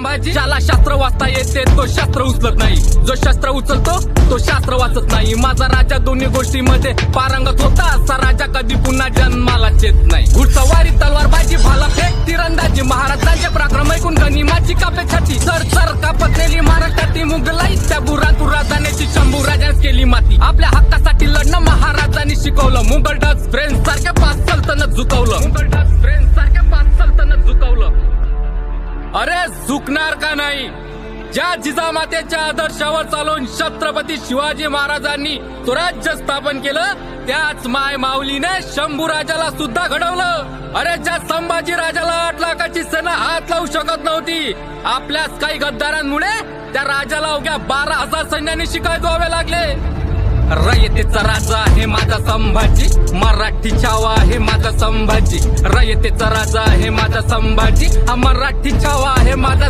संभाजी ज्याला शास्त्र वाचता येते तो शास्त्र उचलत नाही, जो शास्त्र उचलतो तो शास्त्र वाचत नाही। माझा राजा दोन्ही गोष्टीमध्ये पारंगत होता, असा राजा कधी पुन्हा जन्माला येत नाही। घुडसवारी तलवारबाजी भाला फेक तिरंदाजी महाराजांचे पराक्रम ऐकून गनिमाची कापे छाती सर सर कापतलेली महाराष्ट्राची मुघलाई त्या बुरातूर राजानेची शंभू राजानेच केली माती। आपल्या हक्कासाठी लढणं महाराजांनी शिकवलं, मुघल डच फ्रेंच सारख्या 5 सल्तनत झुकवलं, मुघल डच फ्रेंच सारख्या 5 सल्तनत झुकवलं। अरे झुकणार का नाही? ज्या जिजामातेच्या आदर्शावर चालून छत्रपती शिवाजी महाराजांनी स्वराज्य स्थापन केलं, त्याच माय माऊलीने शंभू राजाला सुद्धा घडवलं। अरे ज्या संभाजी राजाला 8 लाखाची सेना हात लावू शकत नव्हती, आपल्याच काही गद्दारांमुळे त्या राजाला अवघ्या 12,000 सैन्याने शिकाय द्यावे लागले। रयतेचा राजा आहे माझा संभाजी, मराठी छावा आहे माझा संभाजी। रयतेचा राजा आहे माझा संभाजी, हा मराठी छावा आहे माझा